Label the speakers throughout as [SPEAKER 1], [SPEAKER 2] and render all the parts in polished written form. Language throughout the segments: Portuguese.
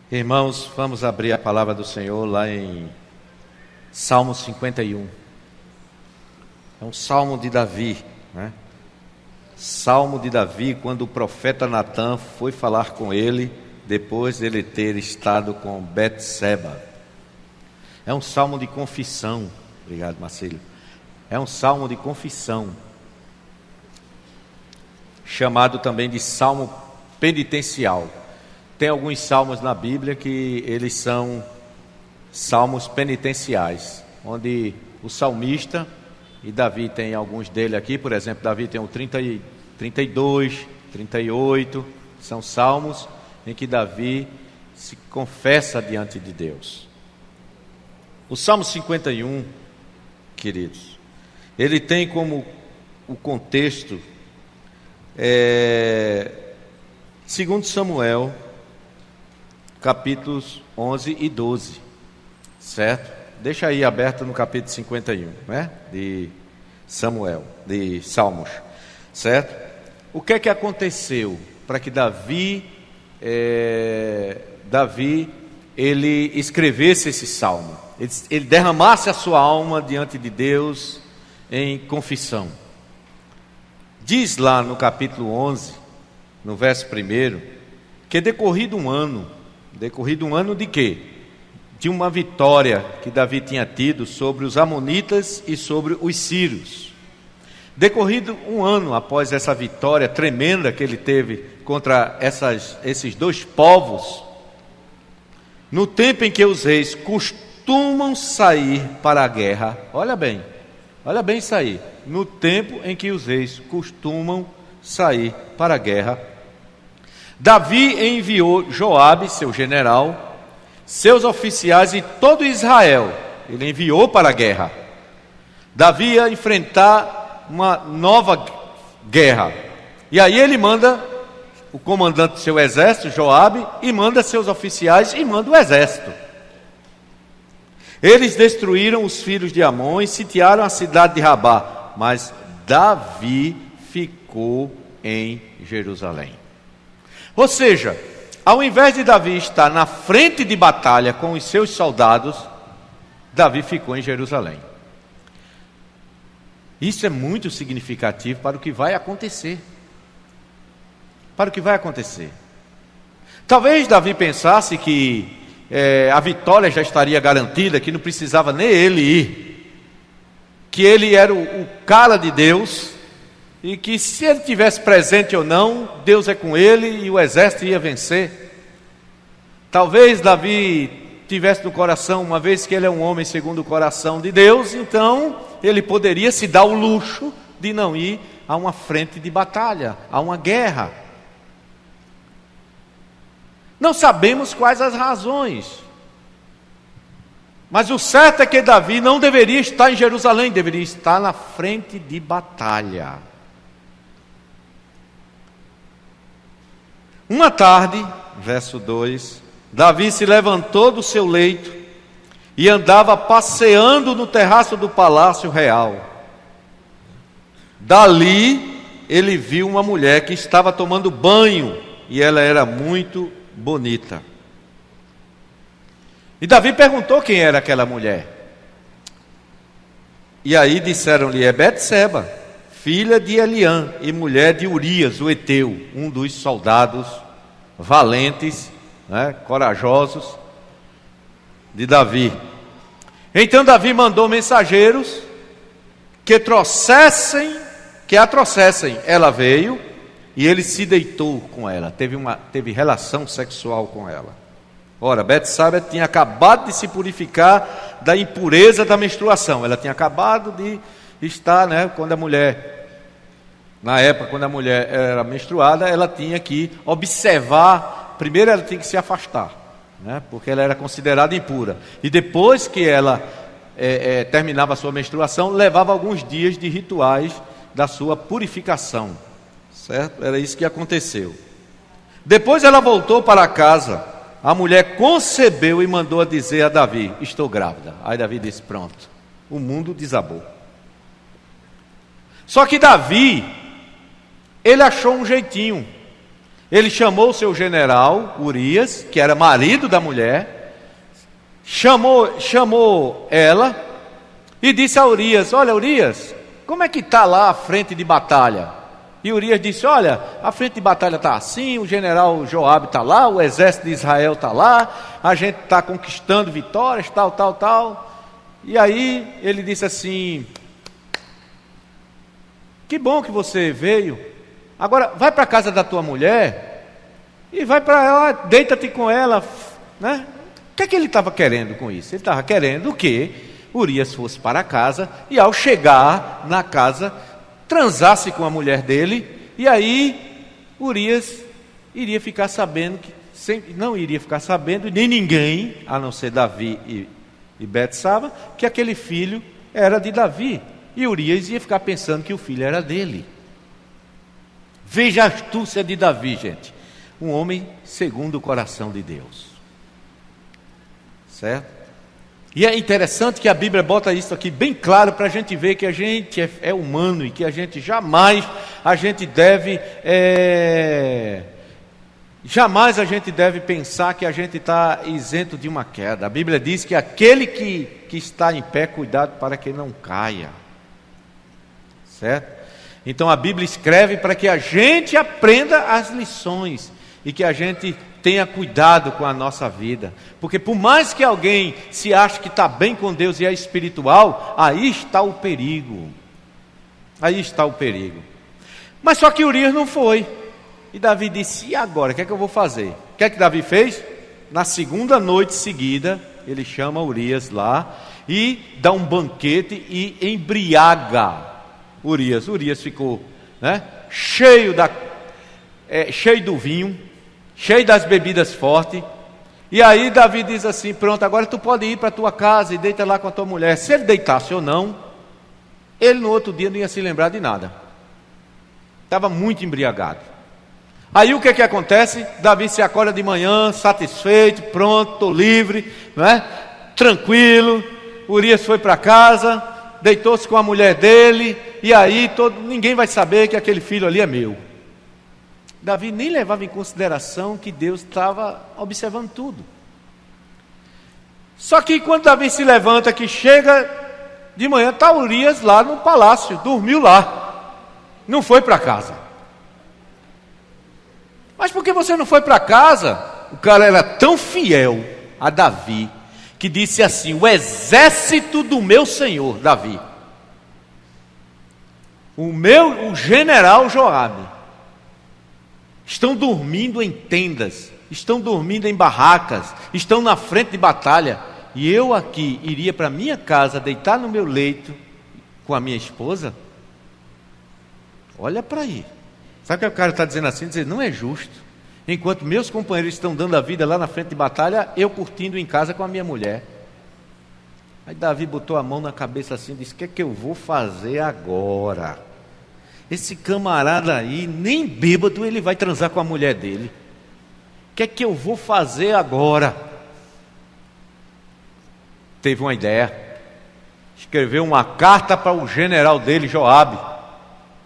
[SPEAKER 1] Irmãos, vamos abrir a palavra do Senhor lá em Salmo 51. É um salmo de Davi, né? Salmo de Davi, quando o profeta Natã foi falar com ele, depois dele ter estado com Betseba. É um salmo de confissão. Obrigado, Marcelo. É um salmo de confissão, chamado também de salmo penitencial. Tem alguns salmos na Bíblia que eles são salmos penitenciais, onde o salmista, e Davi tem alguns dele aqui, por exemplo, Davi tem o 32, 38, são salmos em que Davi se confessa diante de Deus. O Salmo 51, queridos, ele tem como o contexto, segundo Samuel, capítulos 11 e 12, certo? Deixa aí aberto no capítulo 51, né? De Samuel, de Salmos, certo? O que é que aconteceu para que Davi ele escrevesse esse salmo? Ele derramasse a sua alma diante de Deus em confissão. Diz lá no capítulo 11, no verso 1, que decorrido um ano de quê? De uma vitória que Davi tinha tido sobre os amonitas e sobre os sírios. Decorrido um ano após essa vitória tremenda que ele teve contra esses dois povos, no tempo em que os reis costumam sair para a guerra, olha bem isso aí, no tempo em que os reis costumam sair para a guerra, Davi enviou Joabe, seu general, seus oficiais e todo Israel. Ele enviou para a guerra. Davi ia enfrentar uma nova guerra. E aí ele manda o comandante do seu exército, Joabe, e manda seus oficiais e manda o exército. Eles destruíram os filhos de Amon e sitiaram a cidade de Rabá. Mas Davi ficou em Jerusalém. Ou seja, ao invés de Davi estar na frente de batalha com os seus soldados, Davi ficou em Jerusalém. Isso é muito significativo para o que vai acontecer. Talvez Davi pensasse que a vitória já estaria garantida, que não precisava nem ele ir, que ele era o cara de Deus, e que se ele tivesse presente ou não, Deus é com ele e o exército ia vencer. Talvez Davi tivesse no coração, uma vez que ele é um homem segundo o coração de Deus, então ele poderia se dar o luxo de não ir a uma frente de batalha, a uma guerra. Não sabemos quais as razões, mas o certo é que Davi não deveria estar em Jerusalém, deveria estar na frente de batalha. Uma tarde, verso 2, Davi se levantou do seu leito e andava passeando no terraço do palácio real. Dali, ele viu uma mulher que estava tomando banho e ela era muito bonita. E Davi perguntou quem era aquela mulher. E aí disseram-lhe: é Betseba, filha de Eliã e mulher de Urias, o heteu, um dos soldados valentes, corajosos de Davi. Então Davi mandou mensageiros que a trouxessem. Ela veio e ele se deitou com ela, teve relação sexual com ela. Ora, Betseba tinha acabado de se purificar da impureza da menstruação. Ela tinha acabado de estar, quando a mulher era menstruada, ela tinha que observar. Primeiro ela tinha que se afastar, porque ela era considerada impura. E depois que ela terminava a sua menstruação, levava alguns dias de rituais da sua purificação, certo? Era isso que aconteceu. Depois ela voltou para casa. A mulher concebeu e mandou a dizer a Davi: estou grávida. Aí Davi disse: pronto, o mundo desabou. Só que Davi, ele achou um jeitinho. Ele chamou o seu general, Urias, que era marido da mulher, chamou ela e disse a Urias: olha, Urias, como é que está lá a frente de batalha? E Urias disse: olha, a frente de batalha está assim, o general Joabe está lá, o exército de Israel está lá, a gente está conquistando vitórias, tal. E aí ele disse assim: que bom que você veio, agora vai para a casa da tua mulher e vai para ela, deita-te com ela, né? O que é que ele estava querendo com isso? Ele estava querendo que Urias fosse para casa e, ao chegar na casa, transasse com a mulher dele, e aí Urias iria ficar sabendo, não iria ficar sabendo, nem ninguém, a não ser Davi e Betsaba, que aquele filho era de Davi, e Urias ia ficar pensando que o filho era dele. Veja a astúcia de Davi, gente, um homem segundo o coração de Deus, certo? E é interessante que a Bíblia bota isso aqui bem claro para a gente ver que a gente é humano e que a gente jamais deve pensar que a gente está isento de uma queda. A Bíblia diz que aquele que está em pé, cuidado para que não caia, certo? Então a Bíblia escreve para que a gente aprenda as lições e que a gente tenha cuidado com a nossa vida, porque por mais que alguém se ache que está bem com Deus e é espiritual, aí está o perigo, mas só que Urias não foi, e Davi disse: e agora, o que é que eu vou fazer? O que é que Davi fez? Na segunda noite seguida, ele chama Urias lá, e dá um banquete e embriaga Urias. Urias ficou, né, cheio do vinho, cheio das bebidas fortes. E aí Davi diz assim: pronto, agora tu pode ir para a tua casa e deita lá com a tua mulher. Se ele deitasse ou não, ele no outro dia não ia se lembrar de nada, estava muito embriagado. Aí o que é que acontece? Davi se acorda de manhã, satisfeito, pronto, estou livre, né? Tranquilo. Urias foi para casa, deitou-se com a mulher dele, e aí ninguém vai saber que aquele filho ali é meu. Davi nem levava em consideração que Deus estava observando tudo. Só que quando Davi se levanta, que chega de manhã, está Urias lá no palácio, dormiu lá, não foi para casa. Mas por que você não foi para casa? O cara era tão fiel a Davi, que disse assim: o exército do meu senhor Davi, o general Joabe, estão dormindo em tendas, estão dormindo em barracas, estão na frente de batalha, e eu aqui iria para minha casa, deitar no meu leito com a minha esposa? Olha para aí. Sabe o que o cara está dizendo assim? Dizer, não é justo. Enquanto meus companheiros estão dando a vida lá na frente de batalha, eu curtindo em casa com a minha mulher. Aí Davi botou a mão na cabeça assim e disse: o que é que eu vou fazer agora? Esse camarada aí, nem bêbado, ele vai transar com a mulher dele. O que é que eu vou fazer agora? Teve uma ideia. Escreveu uma carta para o general dele, Joabe,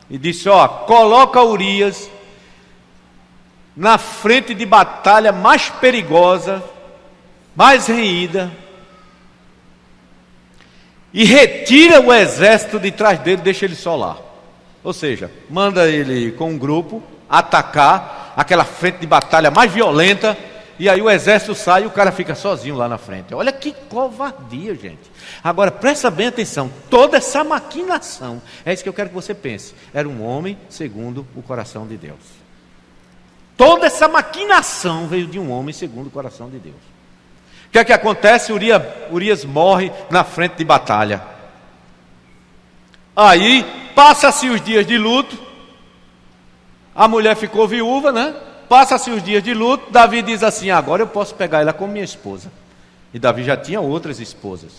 [SPEAKER 1] e disse: ó, coloca Urias na frente de batalha mais perigosa, mais renhida, e retira o exército de trás dele, deixa ele só lá. Ou seja, manda ele com um grupo atacar aquela frente de batalha mais violenta, e aí o exército sai e o cara fica sozinho lá na frente. Olha que covardia, gente. Agora presta bem atenção, toda essa maquinação, é isso que eu quero que você pense, era um homem segundo o coração de Deus. Toda essa maquinação veio de um homem segundo o coração de Deus. O que é que acontece? Urias morre na frente de batalha. Aí passa-se os dias de luto, a mulher ficou viúva, né? Passa-se os dias de luto, Davi diz assim: agora eu posso pegar ela como minha esposa. E Davi já tinha outras esposas.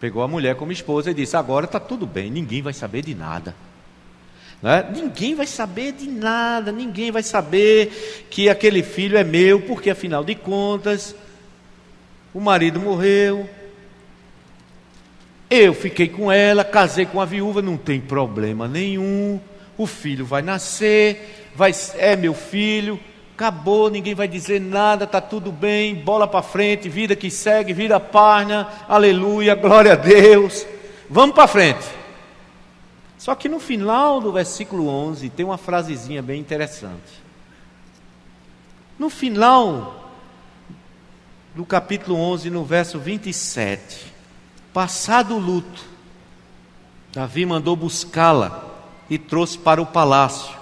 [SPEAKER 1] Pegou a mulher como esposa e disse: agora está tudo bem, ninguém vai saber de nada, né? Ninguém vai saber de nada, ninguém vai saber que aquele filho é meu, porque afinal de contas o marido morreu, eu fiquei com ela, casei com a viúva, não tem problema nenhum. o filho vai nascer, é meu filho, acabou, ninguém vai dizer nada, está tudo bem, bola para frente, vida que segue, vida página, aleluia, glória a Deus, vamos para frente. Só que no final do versículo 11 tem uma frasezinha bem interessante. No final do capítulo 11, no verso 27, passado o luto, Davi mandou buscá-la e trouxe para o palácio.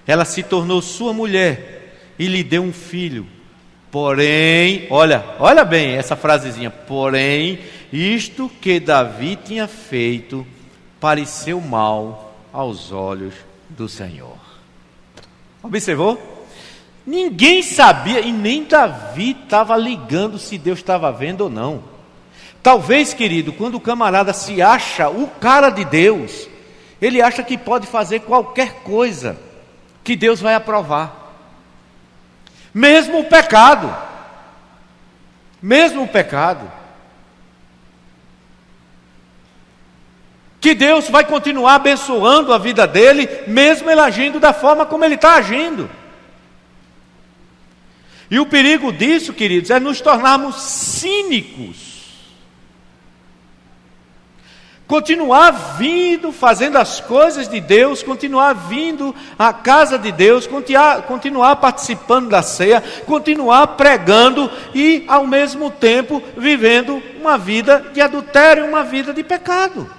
[SPEAKER 1] Ela se tornou sua mulher e lhe deu um filho. Porém, olha bem essa frasezinha, porém, isto que Davi tinha feito pareceu mal aos olhos do Senhor. Observou? Ninguém sabia e nem Davi estava ligando se Deus estava vendo ou não. Talvez, querido, quando o camarada se acha o cara de Deus, ele acha que pode fazer qualquer coisa que Deus vai aprovar. Mesmo o pecado. Que Deus vai continuar abençoando a vida dele, mesmo ele agindo da forma como ele está agindo. E o perigo disso, queridos, é nos tornarmos cínicos. Continuar vindo, fazendo as coisas de Deus, continuar vindo à casa de Deus, continuar participando da ceia, continuar pregando e, ao mesmo tempo, vivendo uma vida de adultério, uma vida de pecado.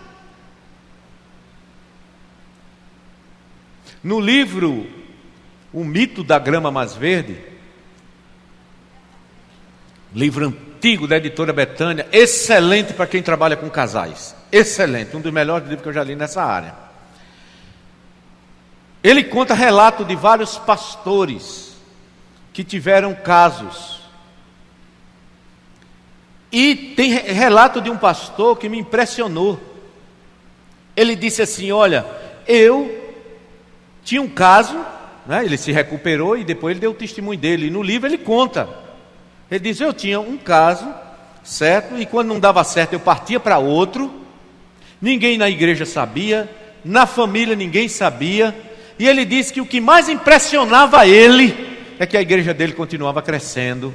[SPEAKER 1] No livro O Mito da Grama Mais Verde, livro antigo da editora Betânia, excelente para quem trabalha com casais, excelente, um dos melhores livros que eu já li nessa área. Ele conta relato de vários pastores que tiveram casos, e tem relato de um pastor que me impressionou. Ele disse assim: olha, eu tinha um caso, né, ele se recuperou e depois ele deu o testemunho dele, e no livro ele conta. Ele diz: eu tinha um caso, certo? E quando não dava certo eu partia para outro. Ninguém na igreja sabia, na família ninguém sabia. E ele disse que o que mais impressionava ele é que a igreja dele continuava crescendo.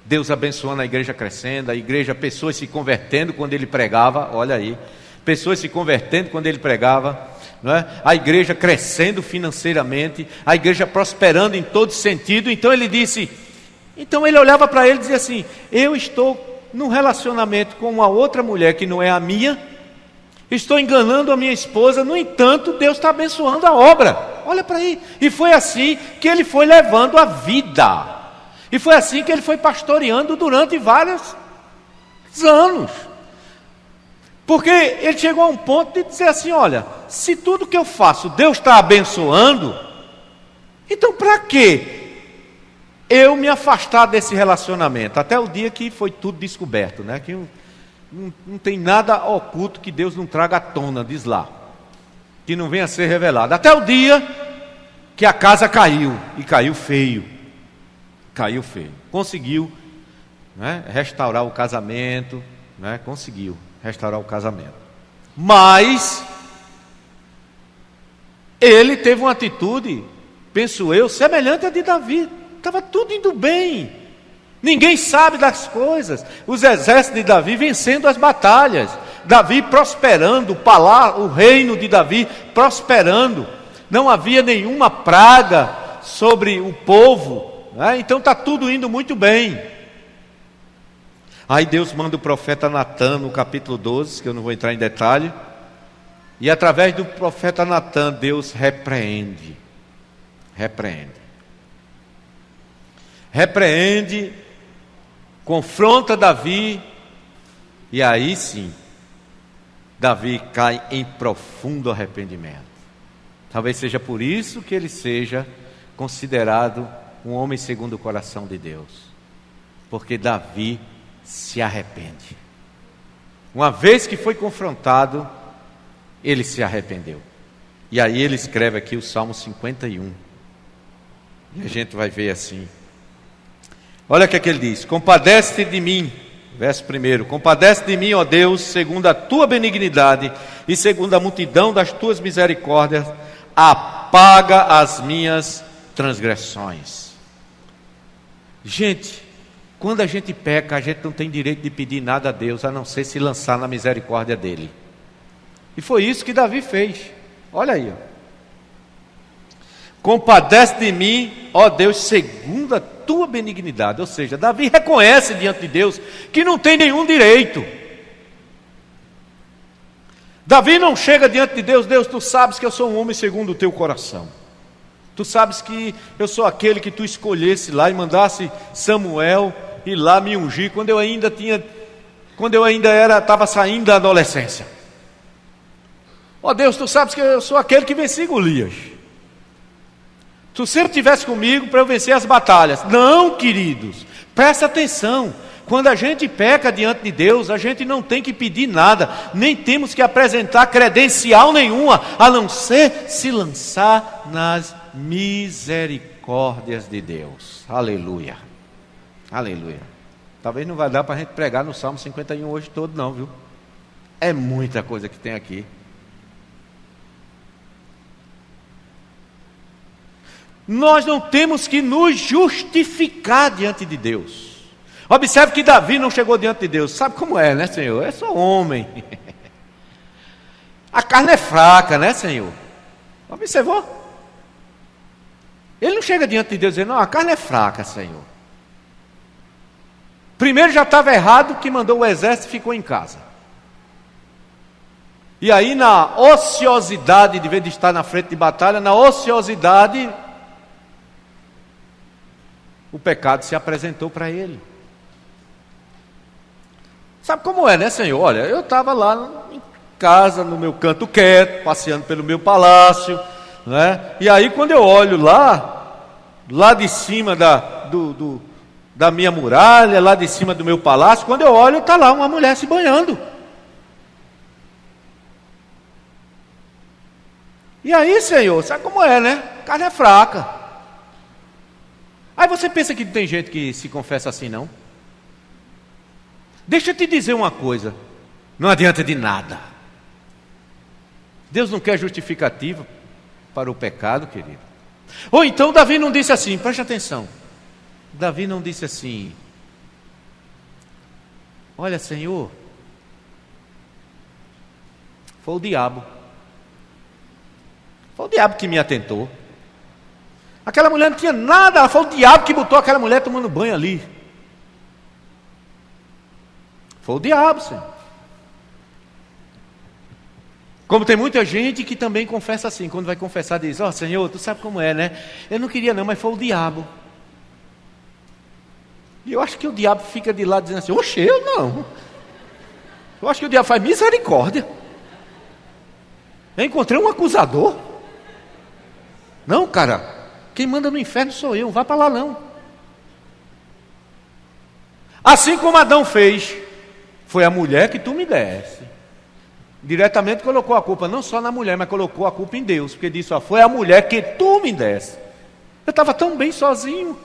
[SPEAKER 1] Deus abençoando a igreja crescendo, a igreja, pessoas se convertendo quando ele pregava. Olha aí, pessoas se convertendo quando ele pregava, não é? A igreja crescendo financeiramente, a igreja prosperando em todo sentido. Então ele disse... Então ele olhava para ele e dizia assim: eu estou num relacionamento com uma outra mulher que não é a minha, estou enganando a minha esposa, no entanto Deus está abençoando a obra. Olha para aí. E foi assim que ele foi levando a vida, e foi assim que ele foi pastoreando durante vários anos, porque ele chegou a um ponto de dizer assim: olha, se tudo que eu faço Deus está abençoando, então para quê eu me afastar desse relacionamento? Até o dia que foi tudo descoberto, né? Que não tem nada oculto que Deus não traga à tona, diz lá, que não venha a ser revelado. Até o dia que a casa caiu, e caiu feio. Conseguiu, né, restaurar o casamento, né? Conseguiu restaurar o casamento. Mas ele teve uma atitude, penso eu, semelhante à de Davi. Estava tudo indo bem, ninguém sabe das coisas, os exércitos de Davi vencendo as batalhas, Davi prosperando, o reino de Davi prosperando, não havia nenhuma praga sobre o povo, né? Então está tudo indo muito bem. Aí Deus manda o profeta Natã no capítulo 12, que eu não vou entrar em detalhe, e através do profeta Natã Deus repreende, confronta Davi, e aí sim, Davi cai em profundo arrependimento. Talvez seja por isso que ele seja considerado um homem segundo o coração de Deus, porque Davi se arrepende. Uma vez que foi confrontado, ele se arrependeu. E aí ele escreve aqui o Salmo 51, e a gente vai ver assim. Olha o que ele diz: compadece-te de mim, verso 1, compadece-te de mim, ó Deus, segundo a tua benignidade e segundo a multidão das tuas misericórdias, apaga as minhas transgressões. Gente, quando a gente peca, a gente não tem direito de pedir nada a Deus, a não ser se lançar na misericórdia dele. E foi isso que Davi fez. Olha aí, ó. Compadece de mim, ó Deus, segundo a tua benignidade. Ou seja, Davi reconhece diante de Deus que não tem nenhum direito. Davi não chega diante de Deus: Deus, tu sabes que eu sou um homem segundo o teu coração. Tu sabes que eu sou aquele que tu escolhesse lá e mandasse Samuel ir lá me ungir quando eu ainda estava saindo da adolescência. Ó Deus, tu sabes que eu sou aquele que venci Golias. Tu sempre estivesse comigo para eu vencer as batalhas. Não, queridos, presta atenção. Quando a gente peca diante de Deus, a gente não tem que pedir nada, nem temos que apresentar credencial nenhuma, a não ser se lançar nas misericórdias de Deus. Aleluia. Aleluia. Talvez não vai dar para a gente pregar no Salmo 51 hoje todo não, viu? É muita coisa que tem aqui. Nós não temos que nos justificar diante de Deus. Observe que Davi não chegou diante de Deus. Sabe como é, né, Senhor? Eu sou homem. A carne é fraca, né, Senhor? Observou? Ele não chega diante de Deus dizendo: não, a carne é fraca, Senhor. Primeiro já estava errado que mandou o exército e ficou em casa. E aí na ociosidade, de vez de estar na frente de batalha, na ociosidade, o pecado se apresentou para ele. Sabe como é, né, Senhor? Olha, eu estava lá em casa, no meu canto quieto, passeando pelo meu palácio, né? E aí quando eu olho lá de cima da minha muralha, lá de cima do meu palácio, quando eu olho, está lá uma mulher se banhando. E aí, Senhor, sabe como é, né? A carne é fraca. Aí você pensa que não tem gente que se confessa assim, não? Deixa eu te dizer uma coisa: não adianta de nada. Deus não quer justificativa para o pecado, querido. Ou então Davi não disse assim, preste atenção. Davi não disse assim: olha, Senhor, foi o diabo. Foi o diabo que me atentou. Aquela mulher não tinha nada, foi o diabo que botou aquela mulher tomando banho ali. Foi o diabo, Senhor. Como tem muita gente que também confessa assim, quando vai confessar diz: ó, Senhor, tu sabe como é, né? Eu não queria não, mas foi o diabo. E eu acho que o diabo fica de lado dizendo assim: oxe, eu não. Eu acho que o diabo faz misericórdia. Eu encontrei um acusador. Não, cara, quem manda no inferno sou eu, não vá para lá não. Assim como Adão fez, foi a mulher que tu me deste. Diretamente colocou a culpa não só na mulher, mas colocou a culpa em Deus, porque disse: ó, foi a mulher que tu me deste. Eu estava tão bem sozinho.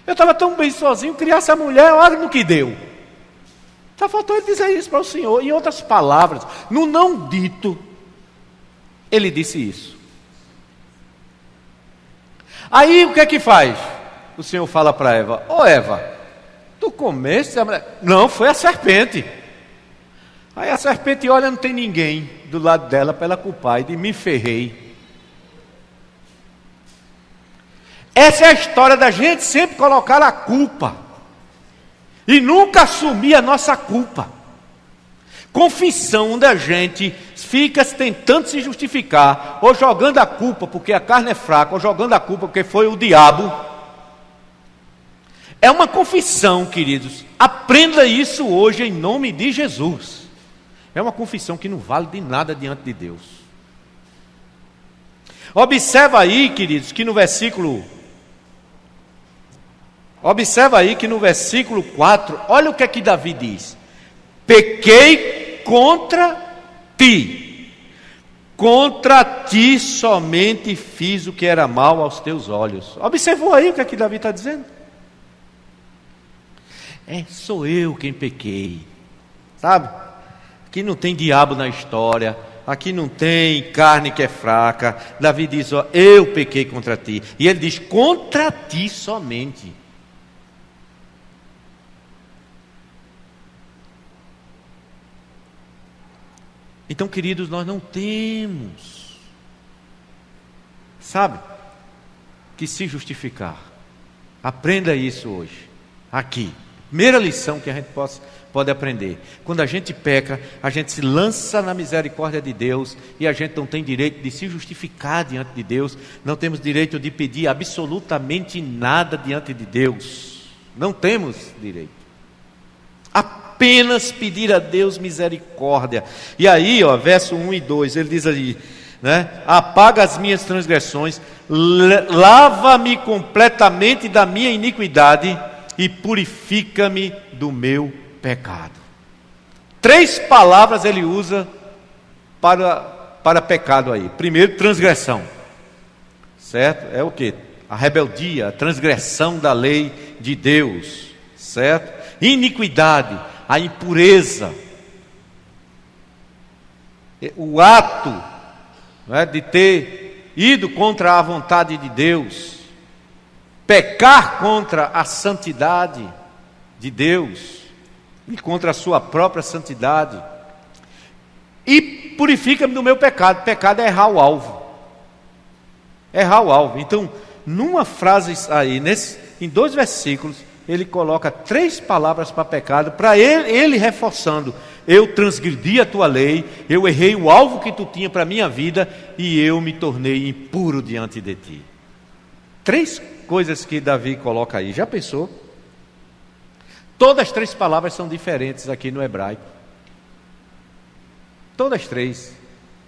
[SPEAKER 1] Eu estava tão bem sozinho, criar essa mulher, olha no que deu. Só faltou ele dizer isso para o Senhor. Em outras palavras, no não dito, ele disse isso. Aí o que é que faz? O Senhor fala para Eva: ô Eva, tu comeste a mulher? Não, foi a serpente. Aí a serpente olha, não tem ninguém do lado dela para ela culpar, e de me ferrei. Essa é a história da gente sempre colocar a culpa e nunca assumir a nossa culpa. Confissão da gente fica tentando se justificar, ou jogando a culpa porque a carne é fraca, ou jogando a culpa porque foi o diabo. É uma confissão, queridos. Aprenda isso hoje em nome de Jesus. É uma confissão que não vale de nada diante de Deus. Observa aí, queridos, que no versículo 4, olha o que é que Davi diz: pequei contra ti somente fiz o que era mal aos teus olhos. Observou aí o que é que Davi está dizendo? Sou eu quem pequei, sabe? Que não tem diabo na história. aqui não tem carne que é fraca. Davi diz, ó, eu pequei contra ti. E ele diz, contra ti somente. Então, queridos, nós não temos, sabe, que se justificar. Aprenda isso hoje, aqui. Primeira lição que a gente pode aprender. Quando a gente peca, a gente se lança na misericórdia de Deus e a gente não tem direito de se justificar diante de Deus. Não temos direito de pedir absolutamente nada diante de Deus. Não temos direito. Apenas pedir a Deus misericórdia. E aí, ó, verso 1 e 2, ele diz ali, né? Apaga as minhas transgressões, lava-me completamente da minha iniquidade e purifica-me do meu pecado. 3 palavras ele usa para pecado aí. Primeiro, transgressão. Certo? É o quê? A rebeldia, a transgressão da lei de Deus. Certo? Iniquidade, a impureza. O ato, né, de ter ido contra a vontade de Deus. Pecar contra a santidade de Deus e contra a sua própria santidade. E purifica-me do meu pecado. Pecado é errar o alvo. Errar o alvo. Então, numa frase aí, em 2 versículos, ele coloca 3 palavras para pecado, para ele reforçando: eu transgredi a tua lei, eu errei o alvo que tu tinha para a minha vida e eu me tornei impuro diante de ti. 3 coisas que Davi coloca aí. Já pensou? Todas as 3 palavras são diferentes aqui no hebraico. Todas 3.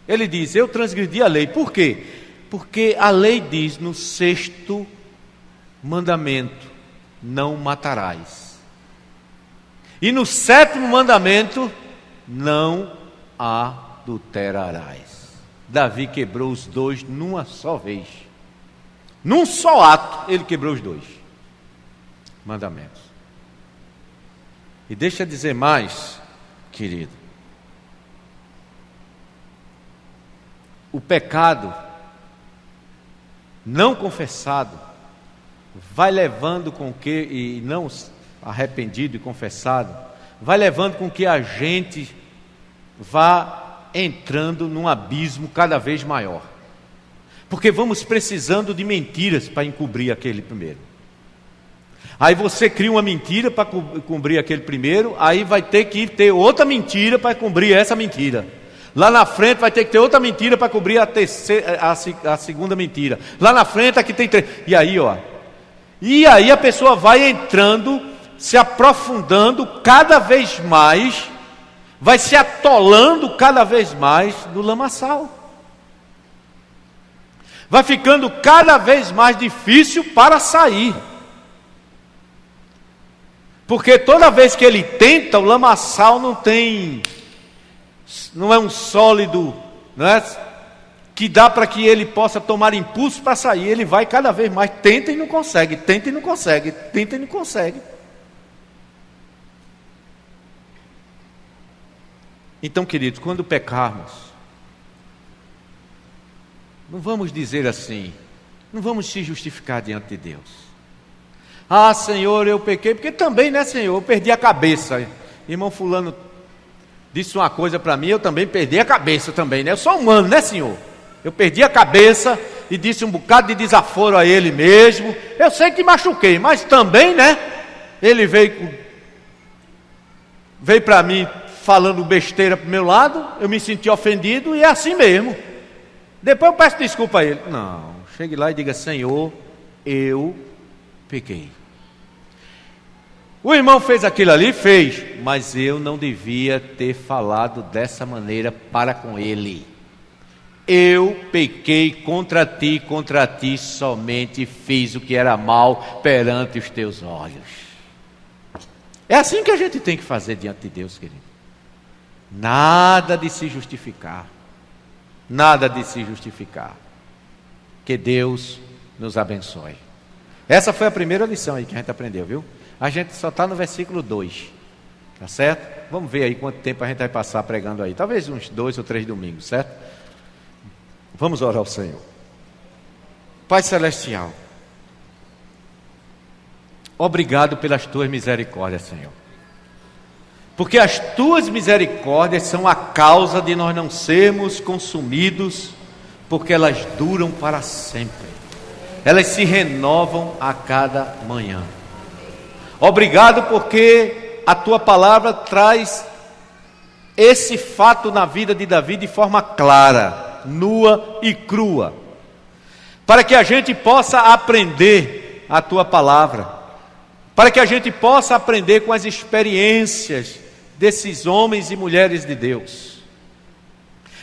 [SPEAKER 1] Ele diz, eu transgredi a lei. Por quê? Porque a lei diz no 6º mandamento, não matarás. E no 7º mandamento, não adulterarás. Davi quebrou os 2 numa só vez. Num só ato, ele quebrou os 2 mandamentos. E deixa eu dizer mais, querido. O pecado não confessado vai levando com que, e não arrependido e confessado, vai levando com que a gente vá entrando num abismo cada vez maior. Porque vamos precisando de mentiras para encobrir aquele primeiro. Aí você cria uma mentira para cobrir aquele primeiro, aí vai ter que ter outra mentira para cobrir essa mentira. Lá na frente vai ter que ter outra mentira para cobrir a segunda mentira. Lá na frente aqui tem 3. E aí, ó. E aí a pessoa vai entrando, se aprofundando cada vez mais, vai se atolando cada vez mais no lamaçal. Vai ficando cada vez mais difícil para sair. Porque toda vez que ele tenta, o lamaçal não é um sólido, não é, que dá para que ele possa tomar impulso para sair. Ele vai cada vez mais, tenta e não consegue, tenta e não consegue, tenta e não consegue. Então, queridos, quando pecarmos, não vamos dizer assim, não vamos se justificar diante de Deus. Ah, Senhor, eu pequei, porque também, né, Senhor, eu perdi a cabeça. Irmão fulano disse uma coisa para mim, eu também perdi a cabeça também, né? Eu sou humano, né, Senhor? Eu perdi a cabeça e disse um bocado de desaforo a ele mesmo. Eu sei que machuquei, mas também, né? Ele veio para mim falando besteira para o meu lado, eu me senti ofendido e é assim mesmo. Depois eu peço desculpa a ele. Não, chegue lá e diga, Senhor, eu pequei. O irmão fez aquilo ali? Fez, mas eu não devia ter falado dessa maneira para com ele. Eu pequei contra ti somente fiz o que era mal perante os teus olhos. É assim que a gente tem que fazer diante de Deus, querido. Nada de se justificar. Nada de se justificar. Que Deus nos abençoe. Essa foi a primeira lição aí que a gente aprendeu, viu? A gente só está no versículo 2, tá certo? Vamos ver aí quanto tempo a gente vai passar pregando aí. Talvez uns 2 ou 3 domingos, certo? Vamos orar ao Senhor. Pai Celestial, obrigado pelas tuas misericórdias, Senhor. Porque as tuas misericórdias são a causa de nós não sermos consumidos, porque elas duram para sempre. Elas se renovam a cada manhã. Obrigado porque a tua palavra traz esse fato na vida de Davi de forma clara, nua e crua, para que a gente possa aprender a tua palavra, para que a gente possa aprender com as experiências desses homens e mulheres de Deus.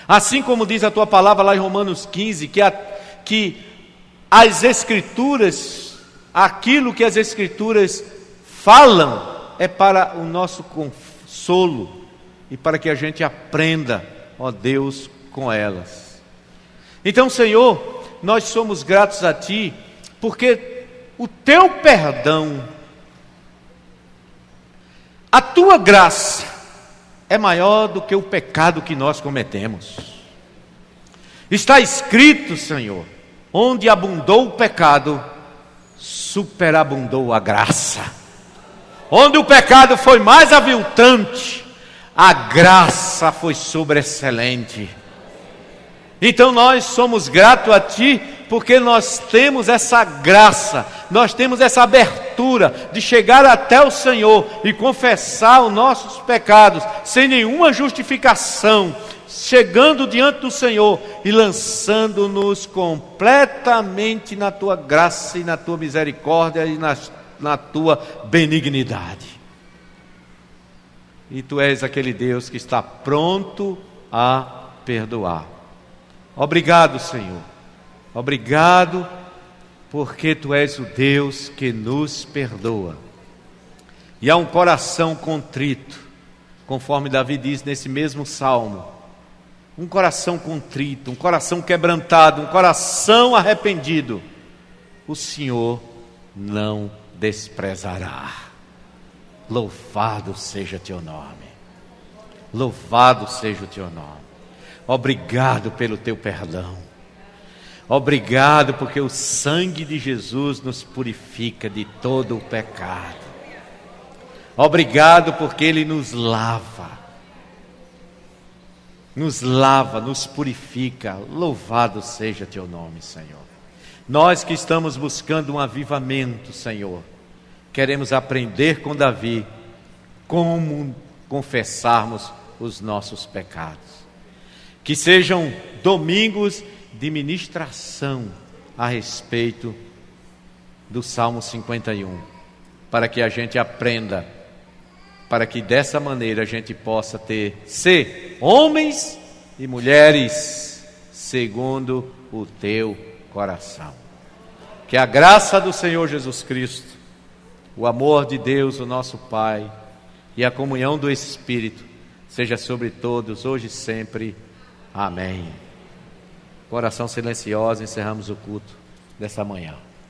[SPEAKER 1] Assim como diz a tua palavra lá em Romanos 15, que as Escrituras, aquilo que as Escrituras falam, é para o nosso consolo e para que a gente aprenda, ó Deus, com elas. Então, Senhor, nós somos gratos a Ti, porque o Teu perdão, a Tua graça é maior do que o pecado que nós cometemos. Está escrito, Senhor, onde abundou o pecado, superabundou a graça. Onde o pecado foi mais aviltante, a graça foi sobreexcelente. Então nós somos gratos a Ti, porque nós temos essa graça, nós temos essa abertura de chegar até o Senhor e confessar os nossos pecados, sem nenhuma justificação, chegando diante do Senhor e lançando-nos completamente na Tua graça e na Tua misericórdia e na Tua benignidade. E Tu és aquele Deus que está pronto a perdoar. Obrigado, Senhor. Obrigado, porque Tu és o Deus que nos perdoa. E há um coração contrito, conforme Davi diz nesse mesmo salmo. Um coração contrito, um coração quebrantado, um coração arrependido, o Senhor não desprezará. Louvado seja Teu nome. Louvado seja o Teu nome. Obrigado pelo Teu perdão. Obrigado porque o sangue de Jesus nos purifica de todo o pecado. Obrigado porque Ele nos lava, nos purifica. Louvado seja Teu nome, Senhor. Nós que estamos buscando um avivamento, Senhor, queremos aprender com Davi como confessarmos os nossos pecados. Que sejam domingos de ministração a respeito do Salmo 51, para que a gente aprenda, para que dessa maneira a gente possa ser homens e mulheres segundo o Teu coração. Que a graça do Senhor Jesus Cristo, o amor de Deus, o nosso Pai, e a comunhão do Espírito seja sobre todos, hoje e sempre. Amém. Oração silenciosa, encerramos o culto dessa manhã.